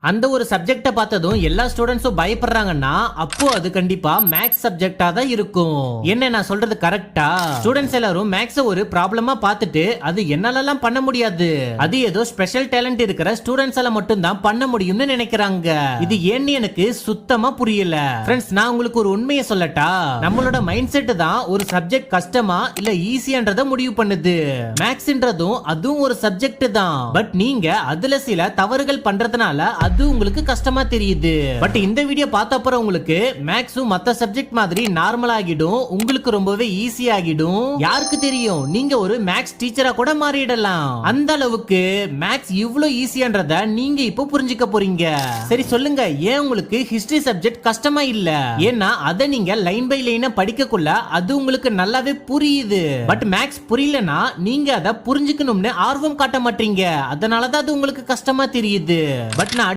அந்த ஒரு சப்ஜெக்ட பார்த்ததும் எல்லா ஸ்டூடெண்ட்ஸும் பயப்படுறாங்கன்னா அப்போ அது கண்டிப்பா மேக்ஸ் சப்ஜெக்டா தான் இருக்கும். என்ன நான் சொல்றது கரெக்டா? ஸ்டூடெண்ட்ஸ் எல்லாரும் மேக்ஸ் ஒரு ப்ராப்ளமா பார்த்துட்டு அது என்னாலலாம் பண்ண முடியாது, அது ஏதோ ஸ்பெஷல் டேலண்ட் இருக்கிற ஸ்டூடெண்ட்ஸ் எல்லாம் மட்டும் தான் பண்ண முடியும்னு நினைக்கிறாங்க. இது ஏன்னு எனக்கு சுத்தமா புரியல. ஃப்ரெண்ட்ஸ், நான் உங்களுக்கு ஒரு உண்மையை சொல்லட்டா? நம்மளோட மைண்ட் செட் தான் ஒரு சப்ஜெக்ட் கஷ்டமா இல்ல ஈஸியான்றத முடிவு பண்ணுது. மேக்ஸ்ன்றதும் அதுவும் ஒரு சப்ஜெக்ட் தான். பட் நீங்க அதுல சில தவறுகள் பண்றதுனால அது உங்களுக்கு கஷ்டமா தெரியுது. பட் இந்த வீடியோ பார்த்த அப்புறம் உங்களுக்கு மேக்ஸும் மத்த சப்ஜெக்ட் மாதிரி நார்மல் ஆகிடும், உங்களுக்கு ரொம்பவே ஈஸி ஆகிடும். யாருக்கு தெரியும், நீங்க ஒரு மேக்ஸ் டீச்சரா கூட மாறிடலாம். அந்த அளவுக்கு மேக்ஸ் இவ்ளோ ஈஸியான்றத நீங்க இப்போ புரிஞ்சுக்க போறீங்க. சரி சொல்லுங்க, ஏன் உங்களுக்கு ஹிஸ்டரி சப்ஜெக்ட் கஷ்டமா இல்ல? ஏன்னா அதை நீங்க லைன் பை லைனா படிக்கக்குள்ள அது உங்களுக்கு நல்லாவே புரியுது. பட் மேக்ஸ் புரியலனா நீங்க அதை புரிஞ்சுக்கணும்னு ஆர்வம் காட்ட மாட்டீங்க, அதனாலதான் அது உங்களுக்கு கஷ்டமா தெரியுது. பட் நான்